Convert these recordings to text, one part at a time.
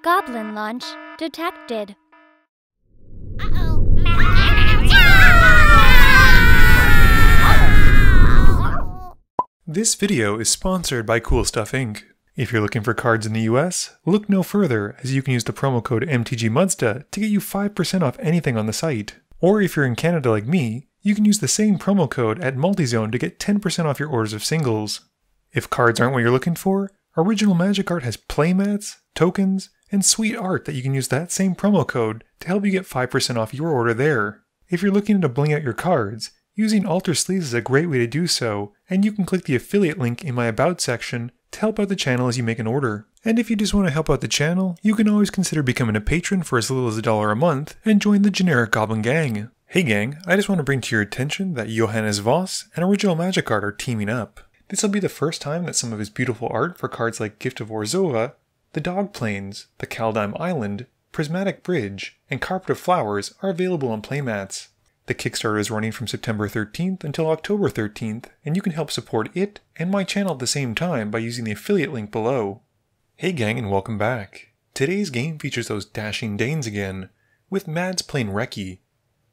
Goblin launch detected. This video is sponsored by Cool Stuff Inc. If you're looking for cards in the US, look no further, as you can use the promo code MTGMudsta to get you 5% off anything on the site. Or if you're in Canada like me, you can use the same promo code at Multizone to get 10% off your orders of singles. If cards aren't what you're looking for, Original Magic Art has playmats, tokens, and sweet art that you can use that same promo code to help you get 5% off your order there. If you're looking to bling out your cards, using Alter Sleeves is a great way to do so, and you can click the affiliate link in my About section to help out the channel as you make an order. And if you just want to help out the channel, you can always consider becoming a patron for as little as $1 a month and join the generic Goblin Gang. Hey gang, I just want to bring to your attention that Johannes, Voss, and Original Magic Art are teaming up. This will be the first time that some of his beautiful art for cards like Gift of Orzhova, the Dog Plains, the Kaldheim Island, Prismatic Bridge, and Carpet of Flowers are available on playmats. The Kickstarter is running from September 13th until October 13th, and you can help support it and my channel at the same time by using the affiliate link below. Hey gang, and welcome back. Today's game features those dashing Danes again, with Mads playing Reki.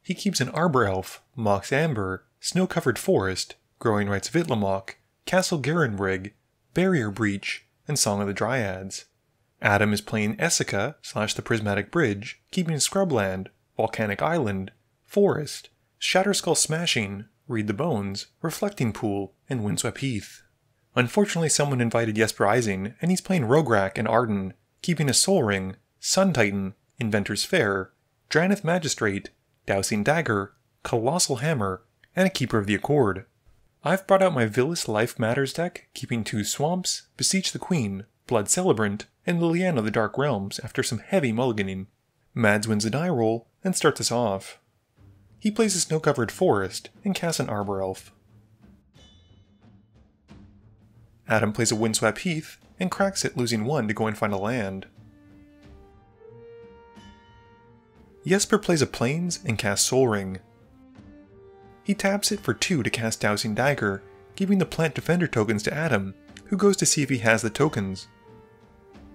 He keeps an Arbor Elf, Mox Amber, Snow-Covered Forest, Growing Rites of Itlamok, Castle Garenbrig, Barrier Breach, and Song of the Dryads. Adam is playing Esika / the Prismatic Bridge, keeping Scrubland, Volcanic Island, Forest, Shatterskull Smashing, Read the Bones, Reflecting Pool, and Windswept Heath. Unfortunately, someone invited Jesper Eising, and he's playing Rograkh and Ardenn, keeping a Soul Ring, Sun Titan, Inventor's Fair, Draneth Magistrate, Dowsing Dagger, Colossal Hammer, and a Keeper of the Accord. I've brought out my Vilis Life Matters deck, keeping 2 Swamps, Beseech the Queen, Blood Celebrant, and Liliana of the Dark Realms after some heavy mulliganing. Mads wins a die roll and starts us off. He plays a Snow-Covered Forest and casts an Arbor Elf. Adam plays a Windswept Heath and cracks it, losing 1 to go and find a land. Jesper plays a Plains and casts Soul Ring. He taps it for 2 to cast Dowsing Dagger, giving the Plant Defender tokens to Adam, who goes to see if he has the tokens.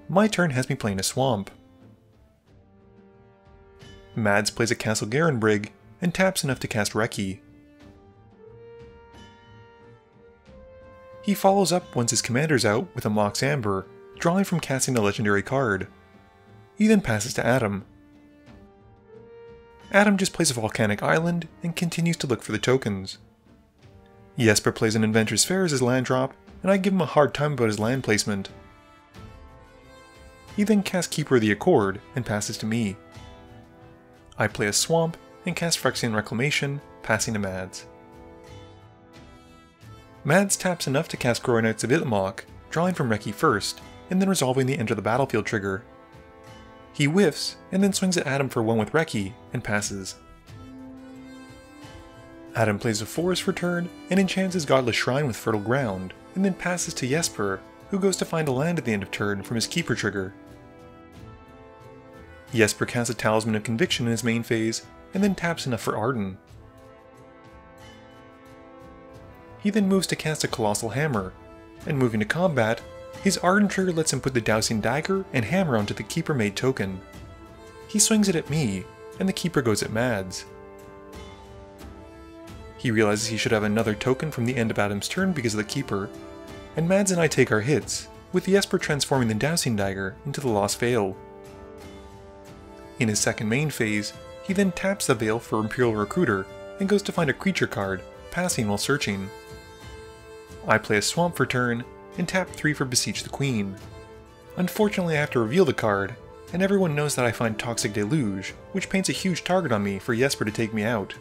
My turn has me playing a Swamp. Mads plays a Castle Garenbrig and taps enough to cast Reki. He follows up once his commander's out with a Mox Amber, drawing from casting a legendary card. He then passes to Adam. Adam just plays a Volcanic Island and continues to look for the tokens. Jesper plays an Inventor's Fair as his land drop, and I give him a hard time about his land placement. He then casts Keeper of the Accord and passes to me. I play a Swamp and cast Phyrexian Reclamation, passing to Mads. Mads taps enough to cast Growing Rites of Itlamok, drawing from Reki first, and then resolving the Enter the Battlefield trigger. He whiffs, and then swings at Adam for 1 with Reki, and passes. Adam plays a Forest for turn, and enchants his Godless Shrine with Fertile Ground, and then passes to Jesper, who goes to find a land at the end of turn from his Keeper trigger. Jesper casts a Talisman of Conviction in his main phase, and then taps enough for Ardenn. He then moves to cast a Colossal Hammer, and moving to combat, his Ardenn trigger lets him put the Dowsing Dagger and Hammer onto the Keeper made token. He swings it at me, and the Keeper goes at Mads. He realizes he should have another token from the end of Adam's turn because of the Keeper, and Mads and I take our hits, with Jesper transforming the Dowsing Dagger into the Lost Veil. In his second main phase, he then taps the Veil for Imperial Recruiter and goes to find a creature card, passing while searching. I play a Swamp for turn and tap 3 for Beseech the Queen. Unfortunately, I have to reveal the card, and everyone knows that I find Toxic Deluge, which paints a huge target on me for Jesper to take me out.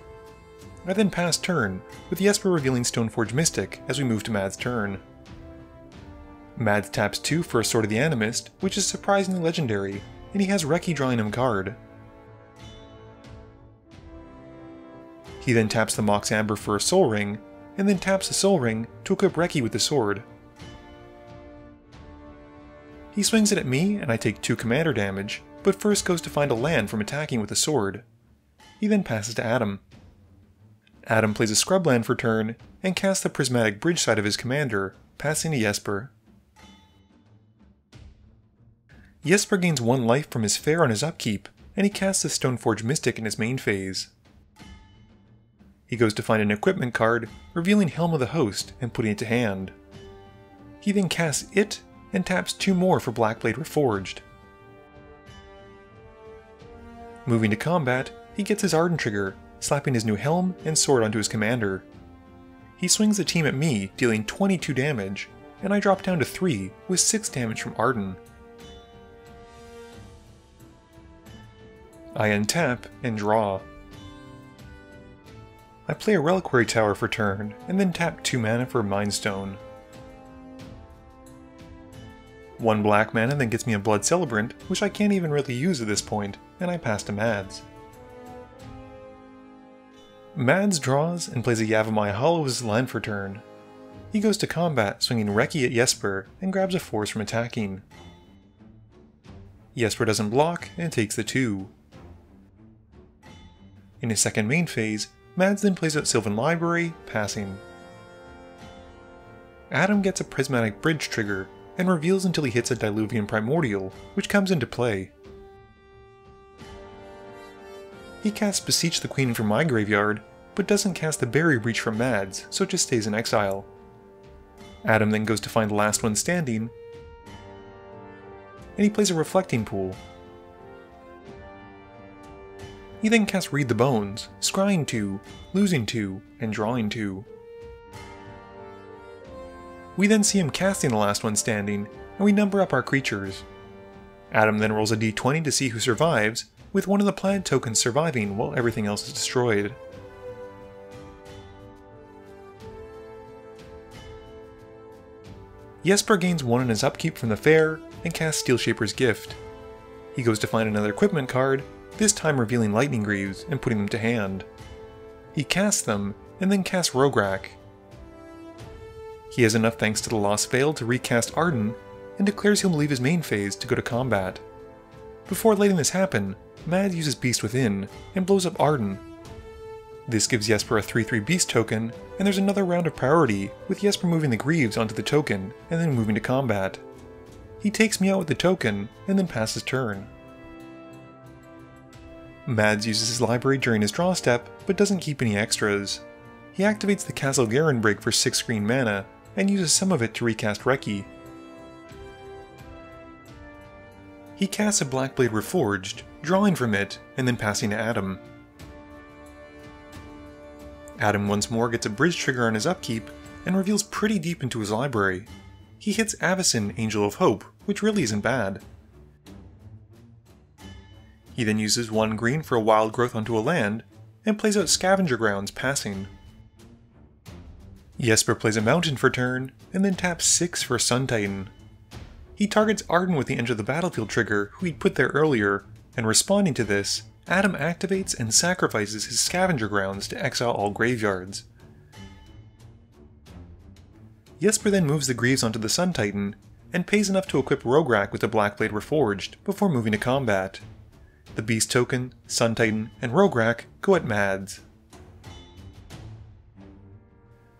I then pass turn, with Jesper revealing Stoneforge Mystic as we move to Mads' turn. Mads taps 2 for a Sword of the Animist, which is surprisingly legendary, and he has Reki drawing him a card. He then taps the Mox Amber for a Soul Ring, and then taps the Soul Ring to equip Reki with the sword. He swings it at me, and I take 2 commander damage, but first goes to find a land from attacking with the sword. He then passes to Adam. Adam plays a Scrubland for turn, and casts the Prismatic Bridge side of his commander, passing to Jesper. Jesper gains 1 life from his fair on his upkeep, and he casts a Stoneforge Mystic in his main phase. He goes to find an equipment card, revealing Helm of the Host and putting it to hand. He then casts it and taps 2 more for Blackblade Reforged. Moving to combat, he gets his Ardenn trigger, slapping his new helm and sword onto his commander. He swings the team at me, dealing 22 damage, and I drop down to 3 with 6 damage from Ardenn. I untap and draw. I play a Reliquary Tower for turn, and then tap 2 mana for Mind Stone. 1 black mana then gets me a Blood Celebrant, which I can't even really use at this point, and I pass to Mads. Mads draws and plays a Yavimaya Hollow as his land for turn. He goes to combat, swinging Reki at Jesper, and grabs a force from attacking. Jesper doesn't block, and takes the 2. In his second main phase, Mads then plays out Sylvan Library, passing. Adam gets a Prismatic Bridge trigger, and reveals until he hits a Diluvian Primordial, which comes into play. He casts Beseech the Queen from my graveyard, but doesn't cast the Berry Breach from Mads, so it just stays in exile. Adam then goes to find the last one standing, and he plays a Reflecting Pool. He then casts Read the Bones, scrying 2, losing 2, and drawing 2. We then see him casting the last one standing, and we number up our creatures. Adam then rolls a d20 to see who survives, with one of the planet tokens surviving while everything else is destroyed. Jesper gains 1 in his upkeep from the fair, and casts Steelshaper's Gift. He goes to find another equipment card, this time revealing Lightning Greaves and putting them to hand. He casts them, and then casts Rograkh. He has enough thanks to the Lost Veil to recast Ardenn, and declares he'll leave his main phase to go to combat. Before letting this happen, Mad uses Beast Within, and blows up Ardenn. This gives Jesper a 3/3 Beast token, and there's another round of priority, with Jesper moving the Greaves onto the token, and then moving to combat. He takes me out with the token, and then passes turn. Mads uses his library during his draw step, but doesn't keep any extras. He activates the Castle Garen break for 6 green mana, and uses some of it to recast Reki. He casts a Blackblade Reforged, drawing from it, and then passing to Adam. Adam once more gets a bridge trigger on his upkeep, and reveals pretty deep into his library. He hits Avacyn, Angel of Hope, which really isn't bad. He then uses 1 green for a wild growth onto a land, and plays out Scavenger Grounds, passing. Jesper plays a mountain for turn, and then taps 6 for Sun Titan. He targets Ardenn with the Edge of the Battlefield trigger, who he'd put there earlier, and responding to this, Adam activates and sacrifices his Scavenger Grounds to exile all graveyards. Jesper then moves the Greaves onto the Sun Titan, and pays enough to equip Rograkh with the Blackblade Reforged before moving to combat. The Beast token, Sun Titan, and Rograkh go at Mads.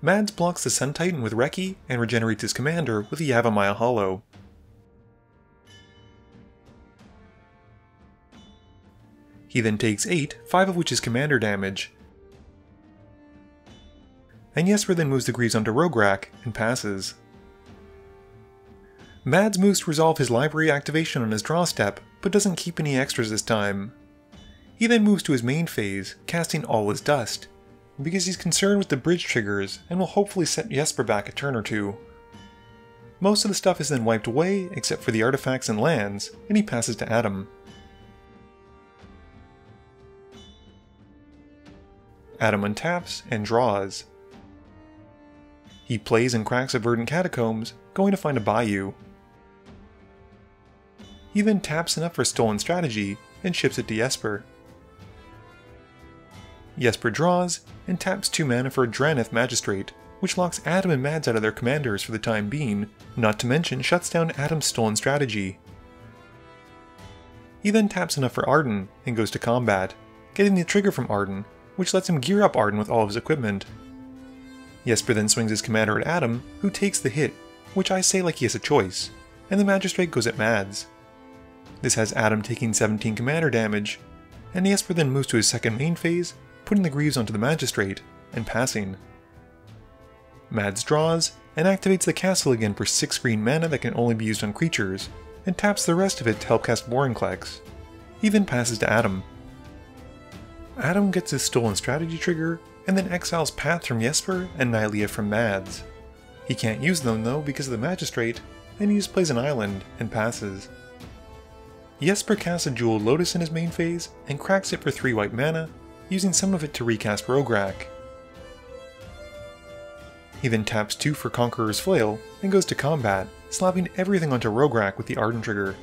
Mads blocks the Sun Titan with Reki and regenerates his commander with a Yavimaya Hollow. He then takes 8, 5 of which is commander damage, and Jesper then moves the Greaves onto Rograkh and passes. Mads moves to resolve his library activation on his draw step, but doesn't keep any extras this time. He then moves to his main phase, casting All Is Dust, because he's concerned with the bridge triggers and will hopefully set Jesper back a turn or 2. Most of the stuff is then wiped away except for the artifacts and lands, and he passes to Adam. Adam untaps and draws. He plays and cracks a Verdant Catacombs, going to find a Bayou. He then taps enough for Stolen Strategy, and ships it to Jesper. Jesper draws, and taps 2 mana for a Drannith Magistrate, which locks Adam and Mads out of their commanders for the time being, not to mention shuts down Adam's Stolen Strategy. He then taps enough for Ardenn, and goes to combat, getting the trigger from Ardenn, which lets him gear up Ardenn with all of his equipment. Jesper then swings his commander at Adam, who takes the hit, which I say like he has a choice, and the Magistrate goes at Mads. This has Adam taking 17 commander damage, and Jesper then moves to his second main phase, putting the Greaves onto the Magistrate, and passing. Mads draws, and activates the castle again for 6 green mana that can only be used on creatures, and taps the rest of it to help cast Vorinclex. He then passes to Adam. Adam gets his Stolen Strategy trigger, and then exiles Path from Jesper and Nylea from Mads. He can't use them though because of the Magistrate, and he just plays an island and passes. Jesper casts a Jeweled Lotus in his main phase, and cracks it for 3 white mana, using some of it to recast Rograkh. He then taps 2 for Conqueror's Flail, and goes to combat, slapping everything onto Rograkh with the Ardenn trigger.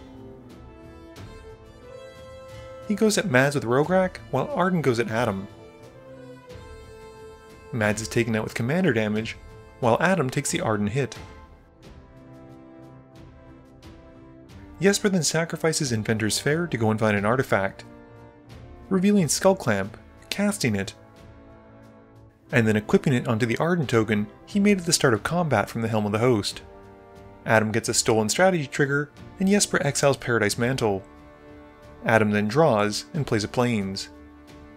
He goes at Mads with Rograkh, while Ardenn goes at Adam. Mads is taken out with commander damage, while Adam takes the Ardenn hit. Jesper then sacrifices Inventor's Fair to go and find an artifact, revealing Skullclamp, casting it, and then equipping it onto the Ardenn token he made at the start of combat from the Helm of the Host. Adam gets a Stolen Strategy trigger, and Jesper exiles Paradise Mantle. Adam then draws and plays a Plains.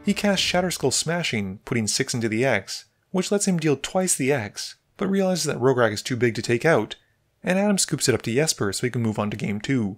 He casts Shatterskull Smashing, putting 6 into the X, which lets him deal twice the X, but realizes that Rograkh is too big to take out, and Adam scoops it up to Jesper so he can move on to Game 2.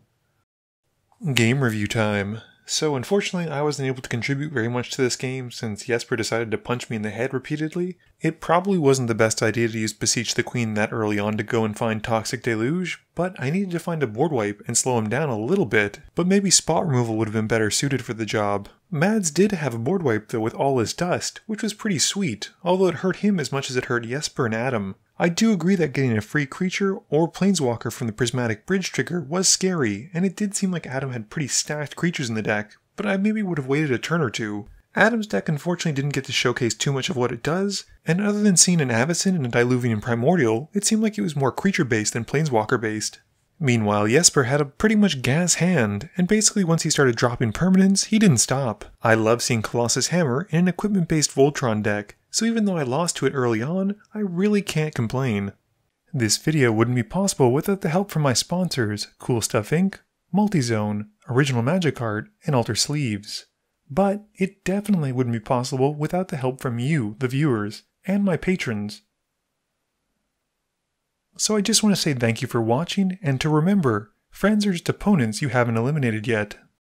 Game review time. So unfortunately I wasn't able to contribute very much to this game since Jesper decided to punch me in the head repeatedly. It probably wasn't the best idea to use Beseech the Queen that early on to go and find Toxic Deluge, but I needed to find a board wipe and slow him down a little bit, but maybe spot removal would have been better suited for the job. Mads did have a board wipe though with all his dust, which was pretty sweet, although it hurt him as much as it hurt Jesper and Adam. I do agree that getting a free creature or planeswalker from the Prismatic Bridge trigger was scary, and it did seem like Adam had pretty stacked creatures in the deck, but I maybe would have waited a turn or two. Adam's deck unfortunately didn't get to showcase too much of what it does, and other than seeing an Avacyn and a Diluvian Primordial, it seemed like it was more creature-based than planeswalker-based. Meanwhile, Jesper had a pretty much gas hand, and basically once he started dropping permanents, he didn't stop. I love seeing Colossus Hammer in an equipment-based Voltron deck, so even though I lost to it early on, I really can't complain. This video wouldn't be possible without the help from my sponsors, Cool Stuff Inc., Multizone, Original Magic Art, and Alter Sleeves. But it definitely wouldn't be possible without the help from you, the viewers, and my patrons. So I just want to say thank you for watching, and to remember, friends are just opponents you haven't eliminated yet.